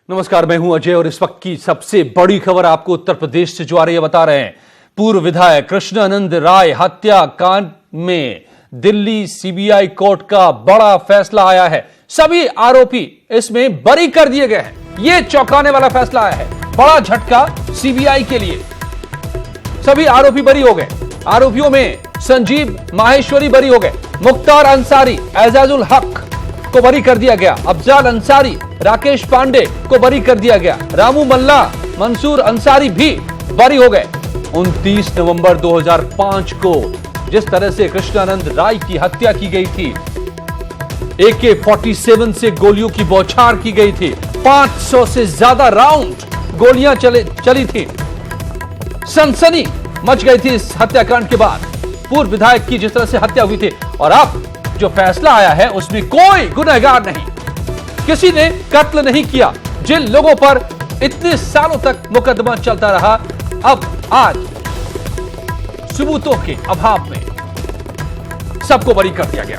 नमस्कार, मैं हूं अजय और इस वक्त की सबसे बड़ी खबर आपको उत्तर प्रदेश से जो आ रही है बता रहे हैं। पूर्व विधायक कृष्णानंद राय हत्याकांड में दिल्ली सीबीआई कोर्ट का बड़ा फैसला आया है। सभी आरोपी इसमें बरी कर दिए गए हैं। यह चौंकाने वाला फैसला आया है, बड़ा झटका सीबीआई के लिए। सभी आरोपी बरी हो गए। आरोपियों में संजीव माहेश्वरी बरी हो गए, मुख्तार अंसारी, एजाजुल हक को बरी कर दिया गया, अफजाल अंसारी, राकेश पांडे को बरी कर दिया गया, रामू मल्ला, मंसूर अंसारी भी बरी हो गए। 29 नवंबर 2005 को जिस तरह से कृष्णानंद राय की हत्या की गई थी, AK-47 से गोलियों की बौछार की गई थी, 500 से ज्यादा राउंड गोलियां चली थी। सनसनी मच गई थी इस हत्याकांड के बाद। पूर्व विधायक की जिस तरह से हत्या हुई थी, और अब जो फैसला आया है उसमें कोई गुनहगार नहीं, किसी ने कत्ल नहीं किया। जिन लोगों पर इतने सालों तक मुकदमा चलता रहा, अब आज सबूतों के अभाव में सबको बरी कर दिया गया।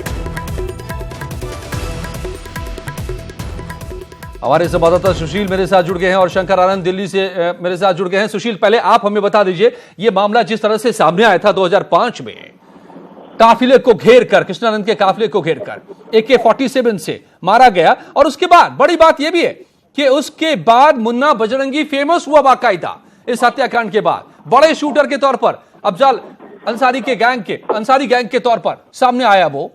हमारे संवाददाता सुशील मेरे साथ जुड़ गए हैं और शंकर आनंद दिल्ली से मेरे साथ जुड़ गए हैं। सुशील, पहले आप हमें बता दीजिए, यह मामला जिस तरह से सामने आया था 2005 में, काफिले को घेर कर, कृष्णानंद के काफिले को घेर कर AK-47 से मारा गया, और उसके बाद बड़ी बात यह भी है कि उसके बाद मुन्ना बजरंगी फेमस हुआ बाकायदा। इस हत्याकांड के बाद बड़े शूटर के तौर पर, अफजाल अंसारी गैंग के तौर पर सामने आया। वो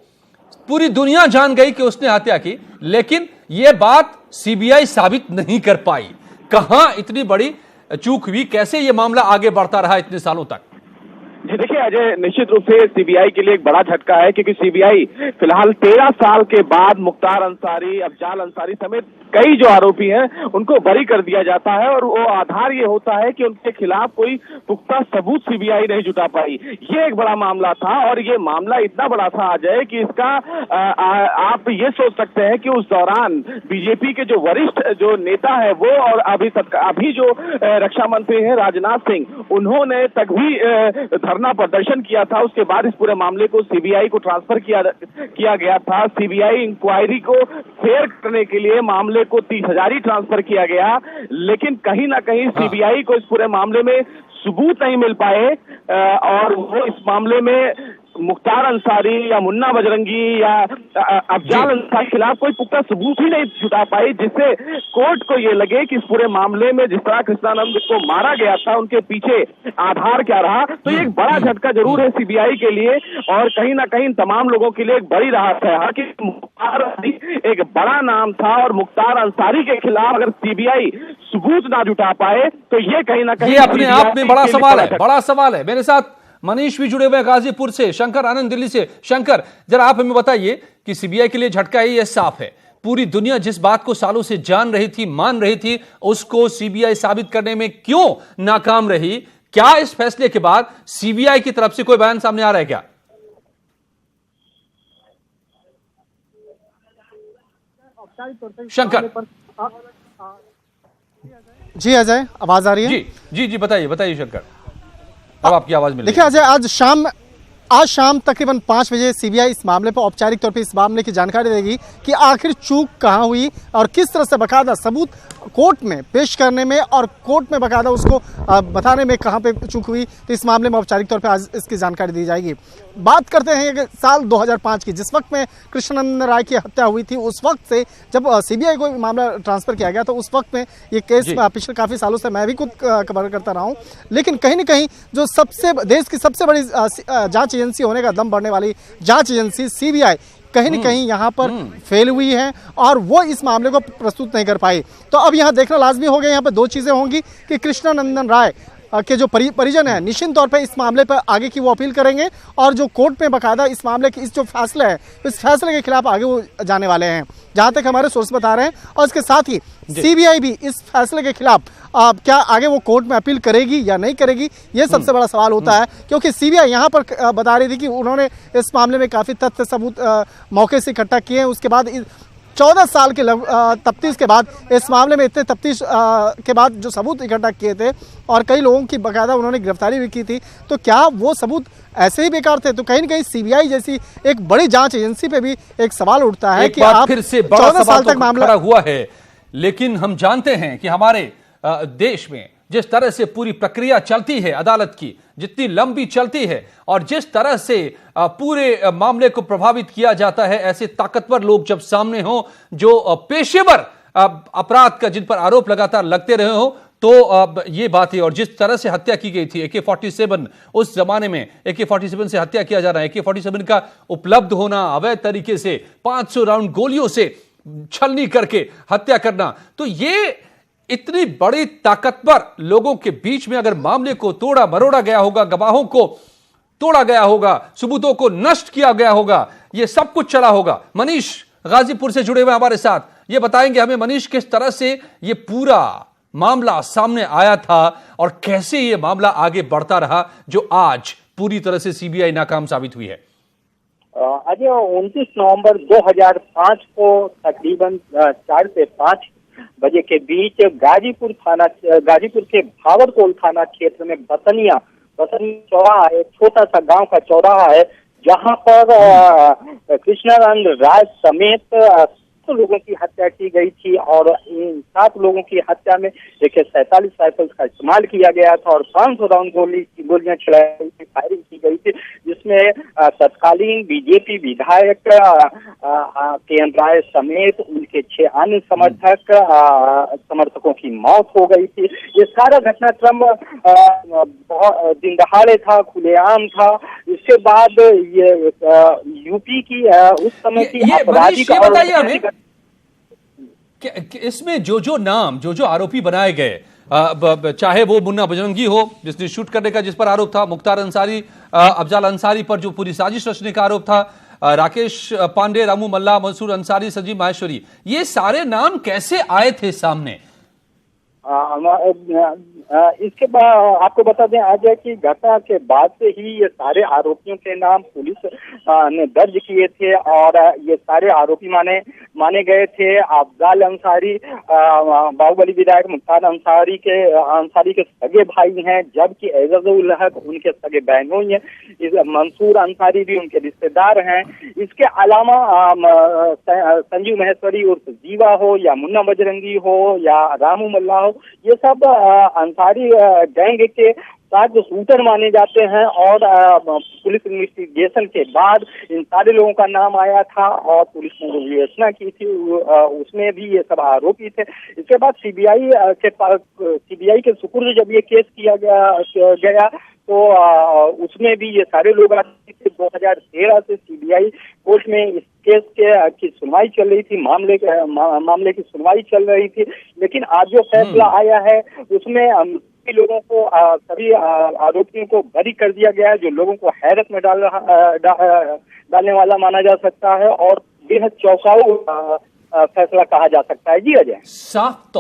पूरी दुनिया जान गई कि उसने हत्या की, लेकिन यह बात सीबीआई साबित नहीं कर पाई। कहां इतनी बड़ी चूक हुई, कैसे यह मामला आगे बढ़ता रहा इतने सालों तक? जी देखिए अजय, निश्चित रूप से सीबीआई के लिए एक बड़ा झटका है, क्योंकि सीबीआई फिलहाल 13 साल के बाद मुख्तार अंसारी, अफजाल अंसारी समेत कई जो आरोपी हैं उनको बरी कर दिया जाता है, और वो आधार ये होता है कि उनके खिलाफ कोई पुख्ता सबूत सीबीआई नहीं जुटा पाई। ये एक बड़ा मामला था, और ये मामला इतना बड़ा था अजय कि इसका आप ये सोच सकते हैं कि उस दौरान बीजेपी के जो वरिष्ठ जो नेता है वो, और अभी जो रक्षा मंत्री हैं राजनाथ सिंह, उन्होंने तक भी धरना प्रदर्शन किया था। उसके बाद इस पूरे मामले को सीबीआई को ट्रांसफर किया गया था। सीबीआई इंक्वायरी को फेयर करने के लिए मामले को 30,000 ही ट्रांसफर किया गया, लेकिन कहीं ना कहीं सीबीआई को इस पूरे मामले में सबूत नहीं मिल पाए, और वो इस मामले में मुख्तार अंसारी या मुन्ना बजरंगी या अफजाल अंसारी के खिलाफ कोई पुख्ता सबूत ही नहीं जुटा पाई, जिससे कोर्ट को ये लगे कि इस पूरे मामले में जिस तरह कृष्णानंद को मारा गया था उनके पीछे आधार क्या रहा। तो ये एक बड़ा झटका जरूर है सीबीआई के लिए, और कहीं ना कहीं तमाम लोगों के लिए एक बड़ी राहत है। हालांकि मुख्तार एक बड़ा नाम था, और मुख्तार अंसारी के खिलाफ अगर सीबीआई सबूत ना जुटा पाए तो ये कहीं ना कहीं अपने आप में बड़ा सवाल है। मेरे साथ मनीष भी जुड़े हुए हैं गाजीपुर से, शंकर आनंद दिल्ली से। शंकर, जरा आप हमें बताइए कि सीबीआई के लिए झटका है, यह साफ है। पूरी दुनिया जिस बात को सालों से जान रही थी, मान रही थी, उसको सीबीआई साबित करने में क्यों नाकाम रही? क्या इस फैसले के बाद सीबीआई की तरफ से कोई बयान सामने आ रहा है क्या? शंकर जी अजय, आवाज आ रही है? जी बताइए शंकर, अब आपकी आवाज मिल। देखिए अजय, आज शाम तकरीबन 5 बजे सीबीआई इस मामले पर औपचारिक तौर पर इस मामले की जानकारी देगी कि आखिर चूक कहां हुई और किस तरह से बकायदा सबूत कोर्ट में पेश करने में और कोर्ट में बकायदा उसको बताने में कहां पे चूक हुई। तो इस मामले में औपचारिक तौर पे आज इसकी जानकारी दी जाएगी। बात करते हैं कि साल 2005 की, जिस वक्त में कृष्णानंद राय की हत्या हुई थी, उस वक्त से जब सीबीआई को मामला ट्रांसफर किया गया, तो उस वक्त में ये केस पिछले काफी सालों से मैं भी खुद कवर करता रहा हूँ, लेकिन कहीं ना कहीं जो देश की सबसे बड़ी जांच एजेंसी होने का दम बढ़ने वाली जांच एजेंसी सीबीआई कहीं न कहीं यहाँ पर फेल हुई है, और वो इस मामले को प्रस्तुत नहीं कर पाई। तो अब यहाँ देखना लाजमी हो गया, यहाँ पर दो चीज़ें होंगी कि कृष्णानंदन राय के जो परिजन हैं निश्चित तौर पे इस मामले पर आगे की वो अपील करेंगे, और जो कोर्ट में बकायदा इस मामले के इस जो फैसला है, इस फैसले के खिलाफ आगे वो जाने वाले हैं, जहाँ तक हमारे सोर्स बता रहे हैं। और इसके साथ ही सीबीआई भी इस फैसले के खिलाफ क्या आगे वो कोर्ट में अपील करेगी या नहीं करेगी, ये सबसे बड़ा सवाल होता है, क्योंकि सीबीआई यहाँ पर बता रही थी कि उन्होंने इस मामले में काफ़ी तथ्य सबूत मौके से इकट्ठा किए हैं। उसके बाद 14 साल के तफ्तीश के बाद इस मामले में इतने तफ्तीश के बाद जो सबूत इकट्ठा किए थे, और कई लोगों की बाकायदा उन्होंने गिरफ्तारी भी की थी, तो क्या वो सबूत ऐसे ही बेकार थे? तो कहीं न कहीं सीबीआई जैसी एक बड़ी जांच एजेंसी पे भी एक सवाल उठता है कि आप फिर से बड़ा 14 साल तक मामला हुआ है लेकिन हम जानते हैं कि हमारे देश में जिस तरह से पूरी प्रक्रिया चलती है अदालत की, जितनी लंबी चलती है और जिस तरह से पूरे मामले को प्रभावित किया जाता है, ऐसे ताकतवर लोग जब सामने हो जो पेशेवर अपराध का जिन पर आरोप लगातार लगते रहे हो, तो ये बात है। और जिस तरह से हत्या की गई थी AK-47, उस जमाने में AK-47 से हत्या किया जा रहा है, AK-47 का उपलब्ध होना, अवैध तरीके से 500 राउंड गोलियों से छलनी करके हत्या करना, तो ये इतनी बड़ी ताकतवर लोगों के बीच में अगर मामले को तोड़ा मरोड़ा गया होगा, गवाहों को तोड़ा गया होगा, सबूतों को नष्ट किया गया होगा, ये सब कुछ चला होगा। मनीष गाजीपुर से जुड़े हुए हमारे साथ, ये बताएंगे हमें मनीष किस तरह से ये पूरा मामला सामने आया था और कैसे ये मामला आगे बढ़ता रहा जो आज पूरी तरह से CBI नाकाम साबित हुई है। अजय, 29 नवंबर 2005 को तकरीबन 4 से 5 बजे के बीच गाजीपुर के भावरकोल थाना क्षेत्र में बसनी चौराहा, एक छोटा सा गांव का चौराहा है, जहां पर कृष्णानंद राय समेत 7 लोगों की हत्या की गई थी और इन 7 लोगों की हत्या में AK-47 राइफल्स का इस्तेमाल किया गया था और 500 राउंड गोलियां चलाई गई थी, फायरिंग की गई थी, जिसमें तत्कालीन बीजेपी विधायक KN राय समेत उनके 6 अन्य समर्थकों की मौत हो गई थी। ये सारा घटनाक्रम दिन दहाड़े था, खुलेआम था। इसके बाद ये यूपी की उस समय की आपराधिक इसमें जो नाम जो आरोपी बनाए गए, चाहे वो मुन्ना बजरंगी हो जिसने शूट करने का जिस पर आरोप था, मुख्तार अंसारी, अफजाल अंसारी पर जो पूरी साजिश रचने का आरोप था, राकेश पांडे, रामू मल्ला, मंसूर अंसारी, संजीव माहेश्वरी, ये सारे नाम कैसे आए थे सामने? इसके बाद आपको बता दें आज कि घटना के बाद से ही ये सारे आरोपियों के नाम पुलिस ने दर्ज किए थे और ये सारे आरोपी माने गए थे। अफजाल अंसारी बाहुबली विधायक मुख्तार अंसारी के सगे भाई हैं, जबकि एजाजुल हक उनके सगे बहनोई हैं। मंसूर अंसारी भी उनके रिश्तेदार हैं। इसके अलावा संजीव माहेश्वरी उर्फ जीवा हो या मुन्ना बजरंगी हो या रामू मल्ला हो, ये सब अंसारी गैंग के साथ जो शूटर माने जाते हैं और पुलिस इन्वेस्टिगेशन के बाद इन सारे लोगों का नाम आया था और पुलिस ने विवेचना की थी, उसमें भी ये सब आरोपी थे। इसके बाद सीबीआई के सुपुर्द जब ये केस किया गया तो उसमें भी ये सारे लोग आते थे। 2013 से सीबीआई कोर्ट में इस केस की सुनवाई चल रही थी, मामले की सुनवाई चल रही थी, लेकिन आज जो फैसला आया है उसमें लोगों को सभी आरोपियों को बरी कर दिया गया है, जो लोगों को हैरत में डालने वाला माना जा सकता है और बेहद चौंकाऊ फैसला कहा जा सकता है। जी अजय, साफ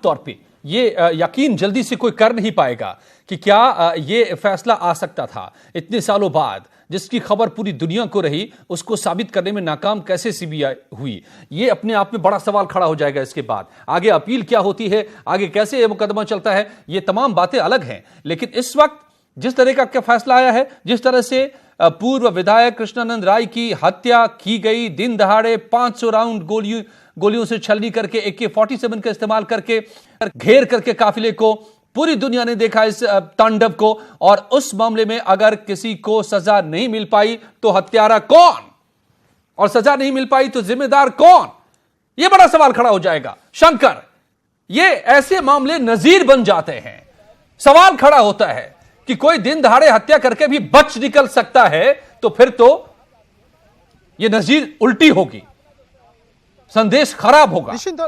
तौर पे ये यकीन जल्दी से कोई कर नहीं पाएगा कि क्या ये फैसला आ सकता था इतने सालों बाद, जिसकी खबर पूरी दुनिया को रही, उसको साबित करने में नाकाम कैसे सीबीआई हुई। ये अपने आप में बड़ा सवाल खड़ा हो जाएगा। इसके बाद आगे अपील क्या होती है, आगे कैसे ये मुकदमा चलता है, ये तमाम बातें अलग हैं। लेकिन इस वक्त जिस तरह का फैसला आया है, जिस तरह से पूर्व विधायक कृष्णानंद राय की हत्या की गई, दिन दहाड़े 500 राउंड गोलियों से छलनी करके, AK-47 का इस्तेमाल करके घेर करके काफिले को, पूरी दुनिया ने देखा इस तांडव को। और उस मामले में अगर किसी को सजा नहीं मिल पाई तो हत्यारा कौन, और सजा नहीं मिल पाई तो जिम्मेदार कौन, यह बड़ा सवाल खड़ा हो जाएगा। शंकर, ये ऐसे मामले नजीर बन जाते हैं। सवाल खड़ा होता है कि कोई दिन दहाड़े हत्या करके भी बच निकल सकता है, तो फिर तो यह नजीर उल्टी होगी, संदेश खराब होगा। निश्चित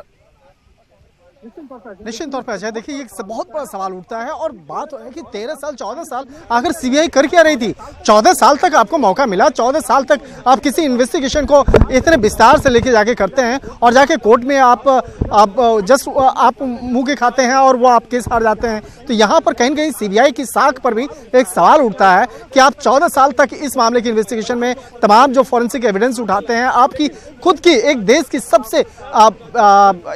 तौर पर अजय, देखिए ये बहुत बड़ा सवाल उठता है और बात है कि 13 साल 14 साल आखिर सीबीआई कर क्या रही थी। 14 साल तक आपको मौका मिला, 14 साल तक आप किसी इन्वेस्टिगेशन को इतने विस्तार से लेके जाके करते हैं और जाके कोर्ट में आप मुंह के खाते हैं और वो आप केस हार जाते हैं। तो यहाँ पर कहीं न कहीं सीबीआई की साख पर भी एक सवाल उठता है कि आप 14 साल तक इस मामले की इन्वेस्टिगेशन में तमाम जो फॉरेंसिक एविडेंस उठाते हैं, आपकी खुद की एक देश की सबसे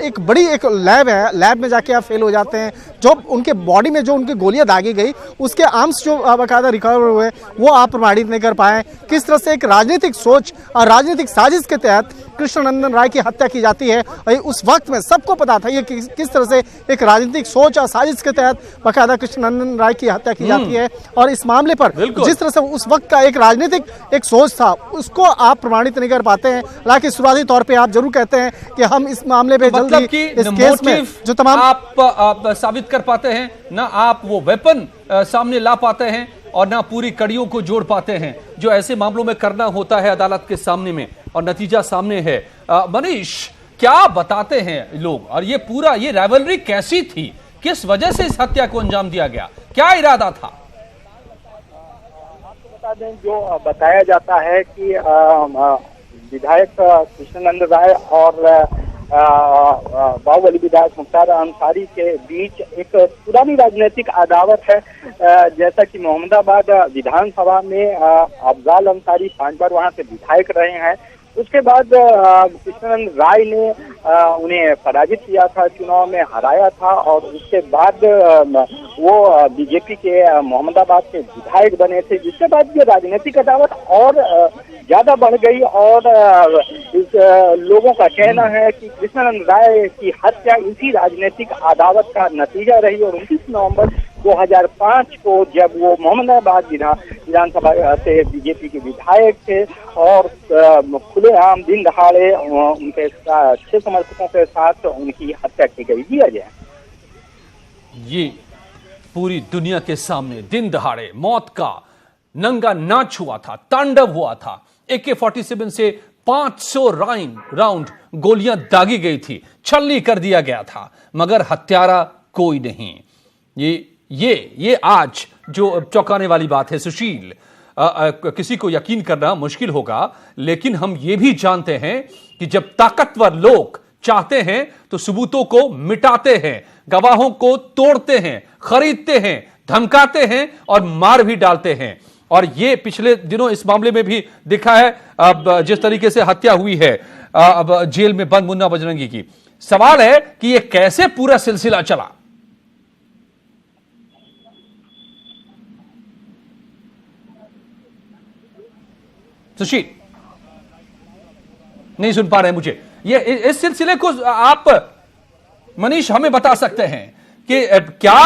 एक बड़ी एक लैब है, लैब में जाके आप फेल हो जाते हैं। जो उनके बॉडी में जो उनकी गोलियां दागी गई, उसके आर्म्स जो बाकायदा रिकवर हुए, वो आप प्रमाणित नहीं कर पाए। किस तरह से एक राजनीतिक सोच और राजनीतिक साजिश के तहत कृष्णनंदन राय की हत्या की जाती है। और उस वक्त में सबको पता था ये किस तरह से एक राजनीतिक सोच और साजिश के तहत बाकायदा कृष्णनंदन राय की हत्या की जाती है। और इस मामले पर जिस तरह से उस वक्त का एक राजनीतिक एक सोच था उसको आप प्रमाणित नहीं कर पाते हैं। हालांकि शुरुआती तौर पर आप जरूर कहते हैं कि हम इस मामले में जल्दी इस केस में जो तमाम आप साबित कर पाते हैं ना, आप वो वेपन सामने ला पाते हैं और ना पूरी कड़ियों को जोड़ पाते हैं जो ऐसे मामलों में करना होता है अदालत के सामने में, और नतीजा सामने है। मनीष, क्या बताते हैं लोग, और ये पूरा ये राइवलरी कैसी थी, किस वजह से इस हत्या को अंजाम दिया गया, क्या इरादा था? आपको बता दें, जो बताया जाता है कि विधायक कृष्णनंदन राय और बाहुबली विधायक मुख्तार अंसारी के बीच एक पुरानी राजनीतिक अदावत है। जैसा कि मोहम्मदाबाद विधानसभा में अफजाल अंसारी 5 बार वहां से विधायक रहे हैं। उसके बाद कृष्णनंदन राय ने उन्हें पराजित किया था, चुनाव में हराया था, और उसके बाद वो बीजेपी के मोहम्मदाबाद के विधायक बने थे, जिसके बाद ये राजनीतिक अदावत और ज्यादा बढ़ गई। और लोगों का कहना है कि कृष्णनंदन राय की हत्या इसी राजनीतिक अदावत का नतीजा रही। और 29 नवंबर 2005 को जब वो मोहम्मदाबाद विधानसभा से बीजेपी के विधायक थे और खुलेआम दिन दहाड़े उनके 6 समर्थकों के साथ उनकी हत्या की गई। जी अजय, ये पूरी दुनिया के सामने दिन दहाड़े मौत का नंगा नाच हुआ था, तांडव हुआ था। AK-47 से 500 राउंड गोलियां दागी गई थी, छलनी कर दिया गया था, मगर हत्यारा कोई नहीं। ये आज जो चौंकाने वाली बात है सुशील, किसी को यकीन करना मुश्किल होगा, लेकिन हम ये भी जानते हैं कि जब ताकतवर लोग चाहते हैं तो सबूतों को मिटाते हैं, गवाहों को तोड़ते हैं, खरीदते हैं, धमकाते हैं और मार भी डालते हैं। और ये पिछले दिनों इस मामले में भी दिखा है। अब जिस तरीके से हत्या हुई है अब जेल में बंद मुन्ना बजरंगी की, सवाल है कि ये कैसे पूरा सिलसिला चला। सुशील नहीं सुन पा रहे मुझे, ये इस सिलसिले को आप मनीष हमें बता सकते हैं कि क्या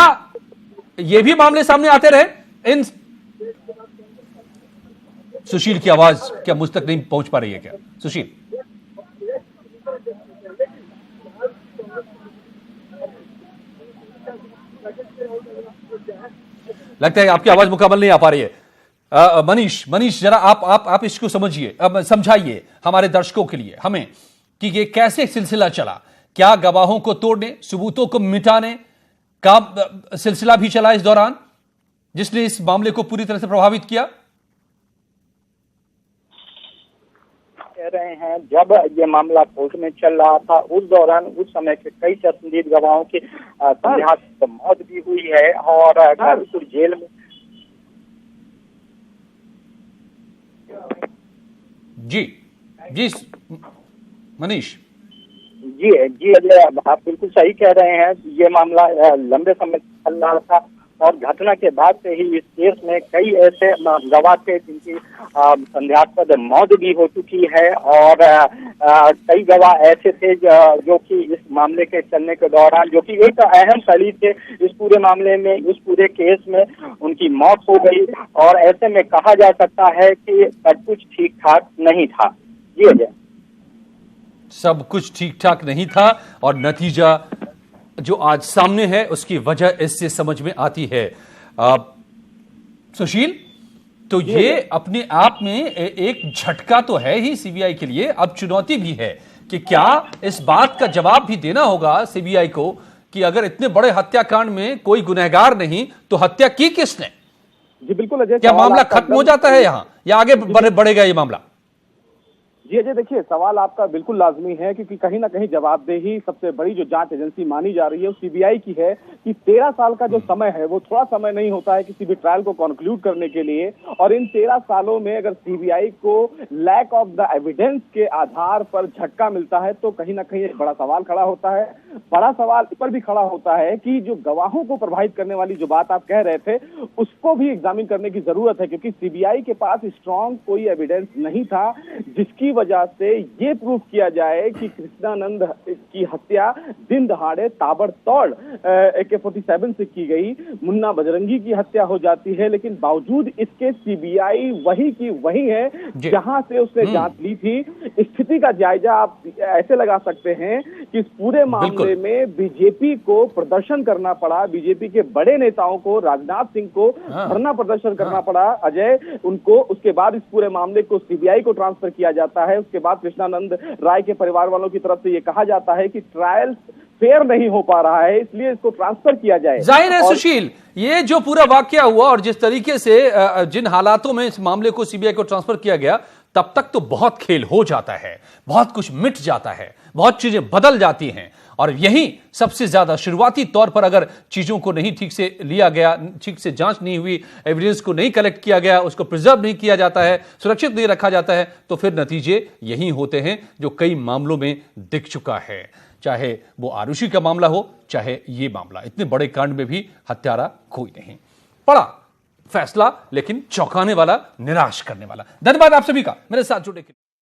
ये भी मामले सामने आते रहे? इन सुशील की आवाज क्या मुझ तक नहीं पहुंच पा रही है क्या? सुशील, लगता है आपकी आवाज मुकम्मल नहीं आ पा रही है। मनीष जरा आप इसको समझिए, अब समझाइए हमारे दर्शकों के लिए हमें कि ये कैसे सिलसिला चला। क्या गवाहों को तोड़ने, सबूतों को मिटाने का सिलसिला भी चला इस दौरान, जिसने इस मामले को पूरी तरह से प्रभावित किया? कह रहे हैं जब ये मामला कोर्ट में चल रहा था उस दौरान उस समय के कई चश्मदीद गवाहों की मौत भी हुई है और गाजीपुर जेल में। जी मनीष जी आप बिल्कुल सही कह रहे हैं। ये मामला लंबे समय चल रहा था और घटना के बाद से ही इस केस में कई ऐसे गवाह थे जिनकी संदेहास्पद मौत भी हो चुकी है और कई गवाह ऐसे थे जो कि इस मामले के चलने के दौरान, जो कि एक अहम कड़ी थे इस पूरे मामले में, इस पूरे केस में, उनकी मौत हो गई। और ऐसे में कहा जा सकता है कि सब कुछ ठीक ठाक नहीं था। जी अजय, सब कुछ ठीक ठाक नहीं था और नतीजा जो आज सामने है उसकी वजह इससे समझ में आती है। सुशील, तो ये अपने आप में एक झटका तो है ही सीबीआई के लिए, अब चुनौती भी है कि क्या इस बात का जवाब भी देना होगा सीबीआई को कि अगर इतने बड़े हत्याकांड में कोई गुनहगार नहीं तो हत्या की किसने? जी बिल्कुल अजय, क्या मामला खत्म हो जाता है यहां या आगे बढ़ेगा ये मामला? जी अजय, देखिए सवाल आपका बिल्कुल लाजमी है क्योंकि कहीं ना कहीं जवाबदेही सबसे बड़ी जो जांच एजेंसी मानी जा रही है वो सीबीआई की है कि 13 साल का जो समय है वो थोड़ा समय नहीं होता है किसी भी ट्रायल को कंक्लूड करने के लिए। और इन 13 सालों में अगर सीबीआई को लैक ऑफ द एविडेंस के आधार पर झटका मिलता है तो कहीं ना कहीं एक बड़ा सवाल खड़ा होता है। बड़ा सवाल इस पर भी खड़ा होता है कि जो गवाहों को प्रभावित करने वाली जो बात आप कह रहे थे उसको भी एग्जामिन करने की जरूरत है, क्योंकि सीबीआई के पास स्ट्रॉन्ग कोई एविडेंस नहीं था जिसकी वजह से ये प्रूफ किया जाए कि कृष्णानंद की हत्या दिन दहाड़े ताबड़तोड़ AK-47 से की गई, मुन्ना बजरंगी की हत्या हो जाती है, लेकिन बावजूद इसके सीबीआई वही की वही है जहां से उसने जांच ली थी। स्थिति का जायजा आप ऐसे लगा सकते हैं कि इस पूरे मामले में बीजेपी को प्रदर्शन करना पड़ा, बीजेपी के बड़े नेताओं को, राजनाथ सिंह को धरना प्रदर्शन करना पड़ा अजय उनको। उसके बाद इस पूरे मामले को सीबीआई को ट्रांसफर किया जाता है। उसके बाद कृष्णानंद राय के परिवार वालों की तरफ से यह कहा जाता है कि ट्रायल फेयर नहीं हो पा रहा है, इसलिए इसको ट्रांसफर किया जाए। जाहिर है सुशील, ये जो पूरा वाकया हुआ और जिस तरीके से जिन हालातों में इस मामले को सीबीआई को ट्रांसफर किया गया, तब तक तो बहुत खेल हो जाता है, बहुत कुछ मिट जाता है, बहुत चीजें बदल जाती हैं। और यही सबसे ज्यादा शुरुआती तौर पर अगर चीजों को नहीं ठीक से लिया गया, ठीक से जांच नहीं हुई, एविडेंस को नहीं कलेक्ट किया गया, उसको प्रिजर्व नहीं किया जाता है, सुरक्षित नहीं रखा जाता है, तो फिर नतीजे यही होते हैं जो कई मामलों में दिख चुका है। चाहे वो आरुषि का मामला हो, चाहे ये मामला, इतने बड़े कांड में भी हत्यारा कोई नहीं। बड़ा फैसला, लेकिन चौंकाने वाला, निराश करने वाला। धन्यवाद आप सभी का मेरे साथ जुड़ने के लिए।